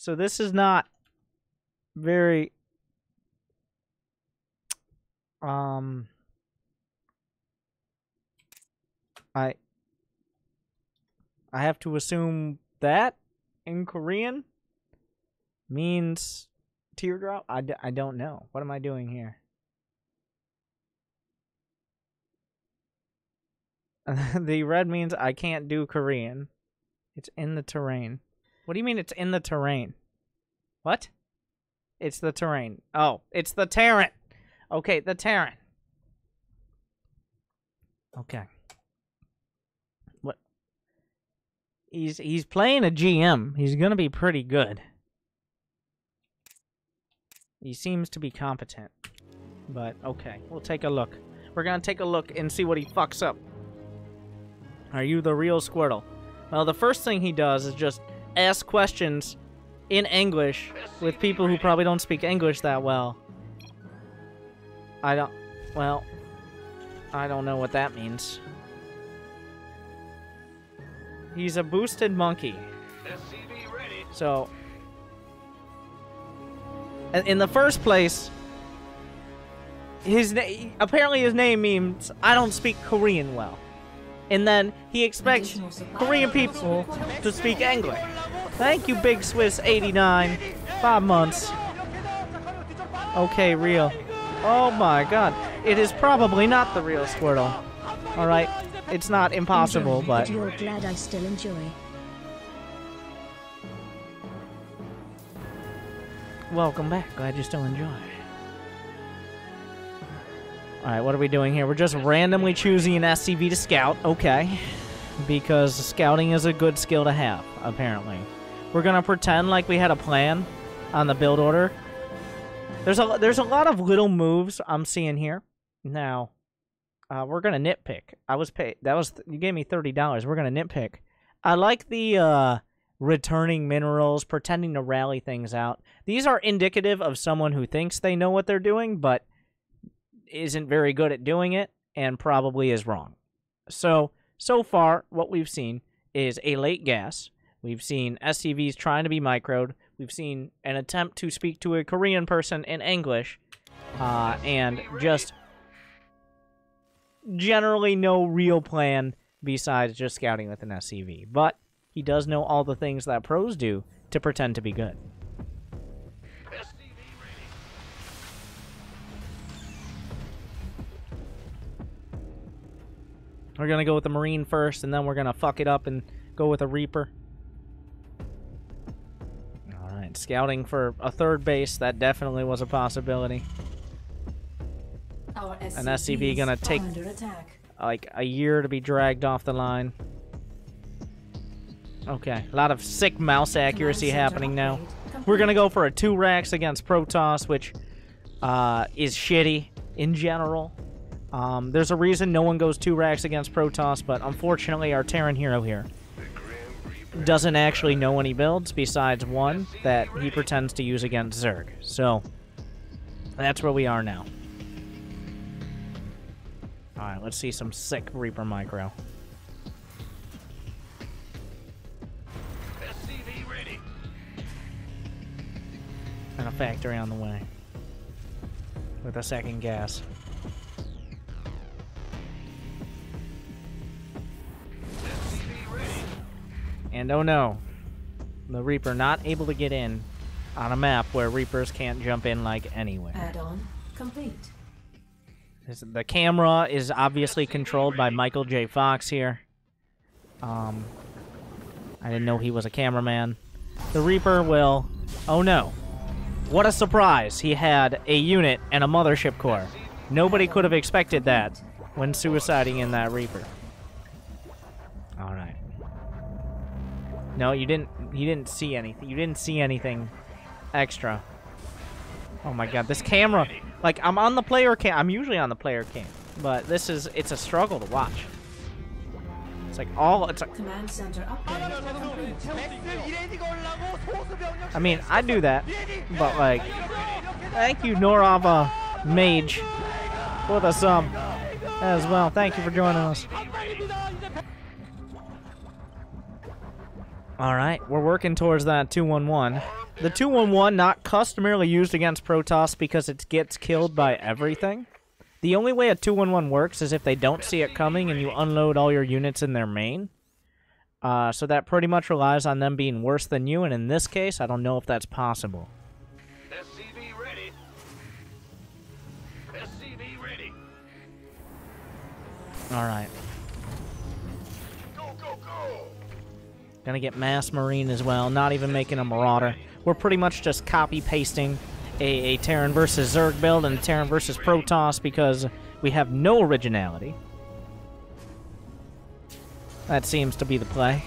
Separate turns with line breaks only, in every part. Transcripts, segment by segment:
So this is not very I have to assume that in Korean means teardrop. I don't know. What am I doing here? The red means I can't do Korean. It's in the terrain. What do you mean it's in the terrain? What? It's the terrain. Oh, it's the Terran. Okay, the Terran. Okay. What? He's playing a GM. He's gonna be pretty good. He seems to be competent. But okay, we'll take a look. We're gonna take a look and see what he fucks up. Are you the real Squirtle? Well, the first thing he does is just ask questions in English with people who probably don't speak English that well. I don't know what that means. He's a boosted monkey. So, in the first place, apparently his name means I don't speak Korean well. And then he expects Korean people to speak English. Thank you, Big Swiss 89. 5 months. Okay, real. Oh my god. It is probably not the real Squirtle. Alright. It's not impossible, but
you're glad I still enjoy.
Welcome back. Glad you still enjoy. Alright, what are we doing here? We're just randomly choosing an SCV to scout. Okay. Because scouting is a good skill to have, apparently. We're gonna pretend like we had a plan on the build order. There's a lot of little moves I'm seeing here. Now, we're gonna nitpick. I was paid. You gave me $30. We're gonna nitpick. I like the returning minerals, pretending to rally things out. These are indicative of someone who thinks they know what they're doing, but isn't very good at doing it, and probably is wrong. So far, what we've seen is a late gas. We've seen SCVs trying to be microed. We've seen an attempt to speak to a Korean person in English, and just generally no real plan besides just scouting with an SCV. But he does know all the things that pros do to pretend to be good. We're going to go with the Marine first, and then we're going to fuck it up and go with a Reaper. Alright, scouting for a third base. That definitely was a possibility. An SCV going to take like a year to be dragged off the line. Okay, a lot of sick mouse accuracy happening now. We're going to go for a 2 racks against Protoss, which is shitty in general. There's a reason no one goes 2 racks against Protoss, but unfortunately our Terran hero here doesn't actually know any builds besides one that he pretends to use against Zerg. So, that's where we are now. Alright, let's see some sick Reaper micro. SCV ready. And a factory on the way. With a second gas. And oh no, the Reaper not able to get in on a map where Reapers can't jump in like anywhere.
Add-on complete.
The camera is obviously controlled by Michael J. Fox here. I didn't know he was a cameraman. The Reaper will... Oh no. What a surprise. He had a unit and a mothership core. Nobody could have expected that when suiciding in that Reaper. Alright. No, you didn't see anything. You didn't see anything extra. Oh my god, this camera. Like, I'm on the player cam. I'm usually on the player cam. But it's a struggle to watch. It's like it's like...
Command center upgrade complete.
I mean, I do that. But, like... Thank you, Norava Mage, for the sub as well. Thank you for joining us. Alright, we're working towards that 2-1-1. The 2-1-1 not customarily used against Protoss because it gets killed by everything. The only way a 2-1-1 works is if they don't see it coming and you unload all your units in their main. So that pretty much relies on them being worse than you, and in this case, I don't know if that's possible.
SCV ready. SCV ready.
Alright.
Go, go, go.
Gonna get Mass Marine as well, not even making a Marauder. We're pretty much just copy-pasting a Terran versus Zerg build and a Terran versus Protoss because we have no originality. That seems to be the play.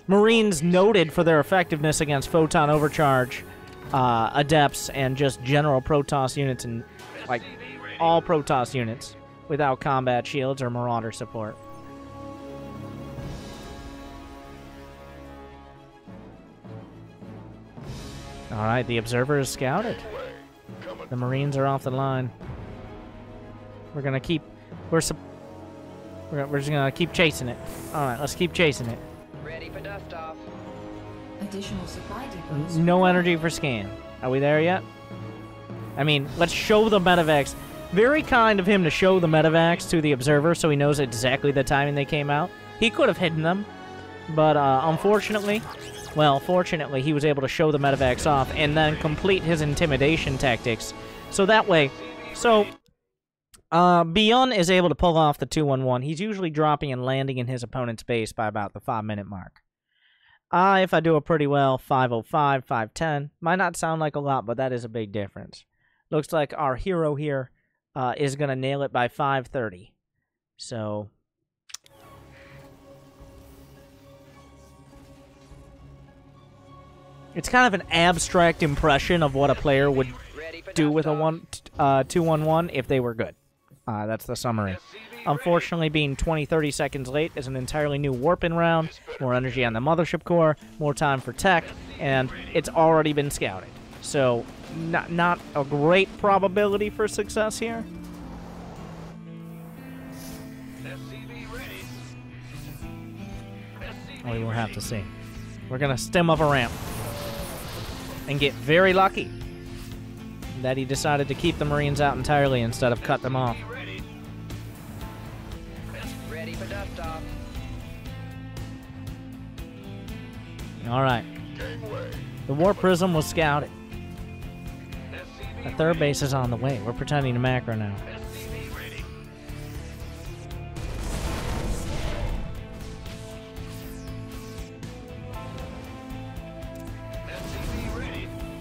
Marines noted for their effectiveness against Photon Overcharge, Adepts, and just general Protoss units, and like all Protoss units without combat shields or Marauder support. Alright, the Observer is scouted. The Marines are off the line. We're gonna keep... We're just gonna keep chasing it. Alright, let's keep chasing it.
Ready for dust off.
Additional supply depots.
No energy for scan. Are we there yet? I mean, let's show the medevacs. Very kind of him to show the medevacs to the Observer so he knows exactly the timing they came out. He could have hidden them, but unfortunately... Well, fortunately, he was able to show the medevacs off and then complete his intimidation tactics. So that way... So... Beyond is able to pull off the 2-1-1. He's usually dropping and landing in his opponent's base by about the 5-minute mark. If I do it pretty well, 5:05, 5:10. Might not sound like a lot, but that is a big difference. Looks like our hero here is going to nail it by 5:30. So... It's kind of an abstract impression of what a player would do with a 2-1-1 if they were good. That's the summary. Unfortunately, being 20-30 seconds late is an entirely new warp-in round, more energy on the mothership core, more time for tech, and it's already been scouted. So, not a great probability for success here. We will have to see. We're going to stem up a ramp and get very lucky that he decided to keep the Marines out entirely instead of cut them off.
Ready for dust off.
Alright. The War Prism was scouted. The third base is on the way. We're pretending to macro now.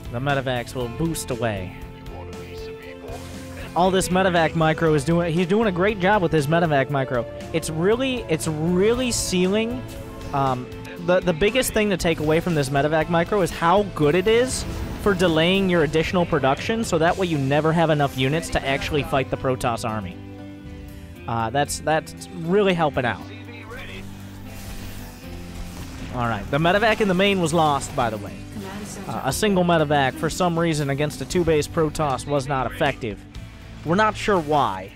The medevacs will boost away. All this medevac micro is doing... He's doing a great job with his medevac micro. It's really sealing... The biggest thing to take away from this medevac micro is how good it is for delaying your additional production, so that way you never have enough units to actually fight the Protoss army. That's really helping out. Alright, the medevac in the main was lost, by the way. A single medevac, for some reason, against a 2-base Protoss was not effective. We're not sure why.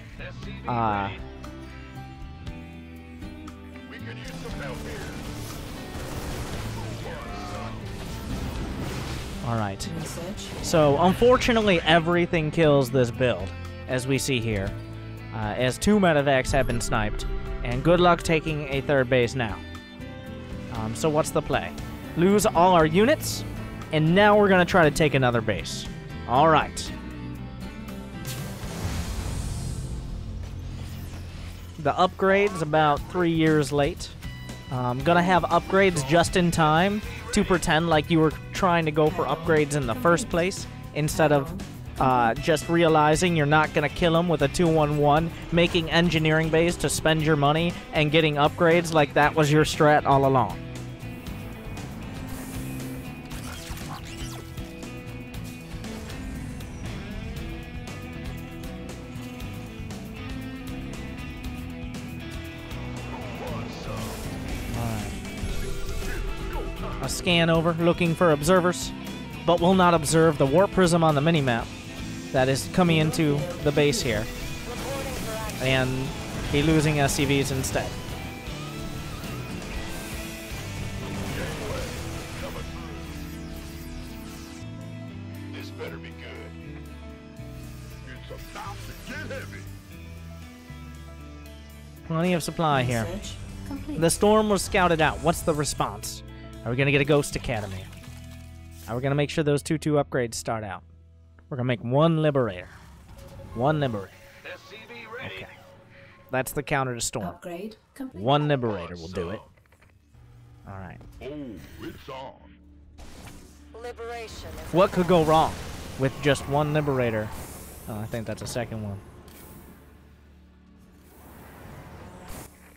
Alright. So, unfortunately, everything kills this build, as we see here. As 2 medevacs have been sniped. And good luck taking a 3rd base now. So what's the play? Lose all our units, and now we're going to try to take another base. Alright. The upgrade's about 3 years late. I'm going to have upgrades just in time to pretend like you were trying to go for upgrades in the first place, instead of just realizing you're not going to kill them with a 2-1-1, making engineering bays to spend your money and getting upgrades like that was your strat all along. A scan over, looking for observers, but will not observe the warp prism on the minimap that is coming into the base here, and be losing SCVs instead.
better be good. It's about to get heavy.
Plenty of supply here.
Research complete.
The storm was scouted out. What's the response? Are we going to get a Ghost Academy? Are we going to make sure those 2-2 upgrades start out? We're going to make one Liberator. One Liberator.
SCV ready.
Okay. That's the counter to storm.
Upgrade complete.
One Liberator will do it. Alright.
Oh, it's on.
Liberation is
What could go wrong with just one Liberator? Oh, I think that's a second one.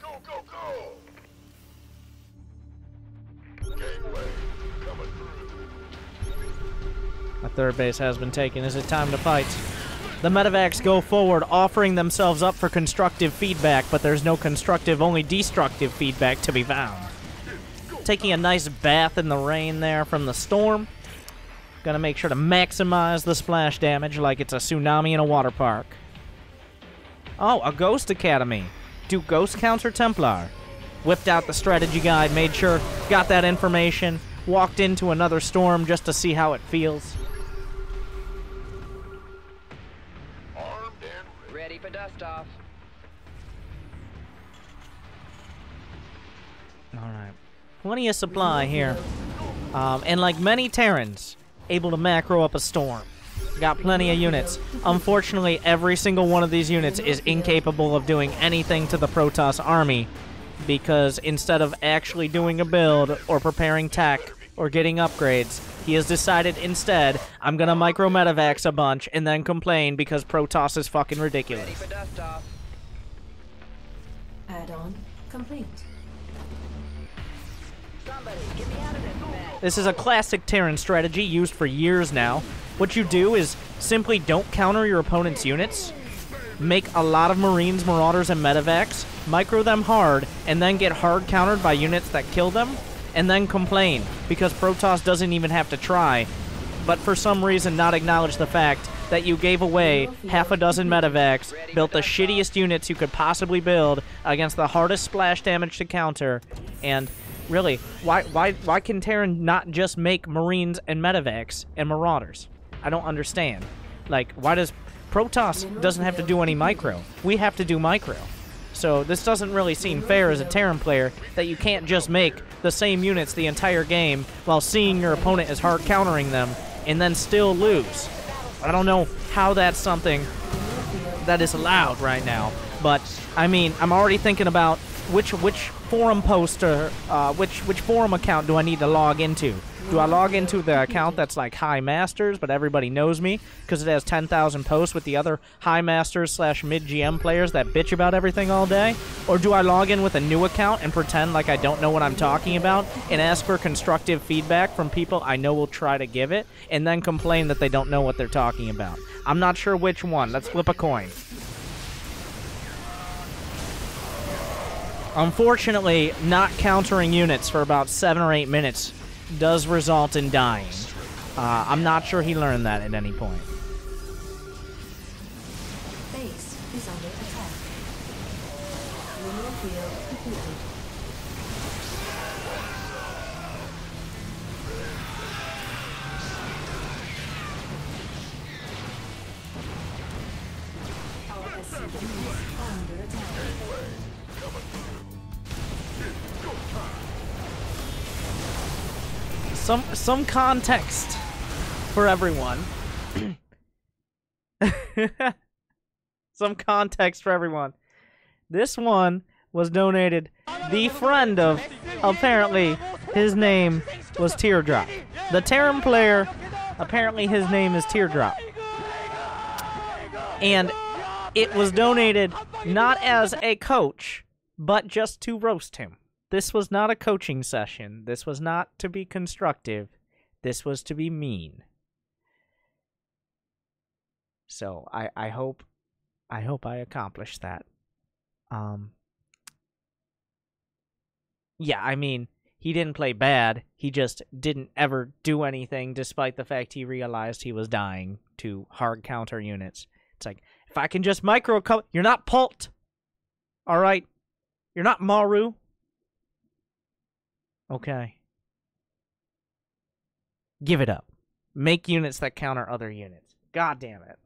Go, go, go! Gateway coming through.
A third base has been taken. Is it time to fight? The medevacs go forward, offering themselves up for constructive feedback, but there's no constructive, only destructive feedback to be found. Taking a nice bath in the rain there from the storm. Gonna make sure to maximize the splash damage like it's a tsunami in a water park. Oh, a Ghost Academy. Do Ghost counter Templar. Whipped out the strategy guide, made sure, got that information, walked into another storm just to see how it feels.
Armed and
Ready for dust off.
Alright. Plenty of supply here. And like many Terrans, able to macro up a storm. Got plenty of units. Unfortunately, every single one of these units is incapable of doing anything to the Protoss army, because instead of actually doing a build, or preparing tech, or getting upgrades, he has decided instead, I'm gonna micro medevacs a bunch, and then complain because Protoss is fucking
Ready
ridiculous.
for dust off.
Add-on complete.
Somebody, get me out of this mess.
This is a classic Terran strategy used for years now. What you do is simply don't counter your opponent's units, make a lot of Marines, Marauders, and Medevacs, micro them hard, and then get hard countered by units that kill them, and then complain, because Protoss doesn't even have to try, but for some reason not acknowledge the fact that you gave away half a dozen Medevacs, built the shittiest units you could possibly build against the hardest splash damage to counter, and really, why can Terran not just make Marines and Medevacs and Marauders? I don't understand. Like, why does... Protoss doesn't have to do any micro. We have to do micro. So this doesn't really seem fair as a Terran player that you can't just make the same units the entire game while seeing your opponent as hard countering them and then still lose. I don't know how that's something that is allowed right now, but I mean, I'm already thinking about which forum post or which forum account do I need to log into? Do I log into the account that's like High Masters, but everybody knows me because it has 10,000 posts with the other High Masters / mid GM players that bitch about everything all day? Or do I log in with a new account and pretend like I don't know what I'm talking about and ask for constructive feedback from people I know will try to give it and then complain that they don't know what they're talking about? I'm not sure which one. Let's flip a coin. Unfortunately, not countering units for about 7 or 8 minutes does result in dying. I'm not sure he learned that at any point.
Base is under attack. Mineral field completed. Our SCV is under attack.
Some context for everyone. Some context for everyone. This one was donated the friend of, apparently his name was Teardrop. The Terran player, apparently his name is Teardrop. And it was donated not as a coach, but just to roast him. This was not a coaching session. This was not to be constructive. This was to be mean. So I hope I accomplished that. Yeah, I mean, he didn't play bad. He just didn't ever do anything despite the fact he realized he was dying to hard counter units. It's like, if I can just micro... You're not Pult. All right? You're not Maru. Okay. Give it up. Make units that counter other units. God damn it.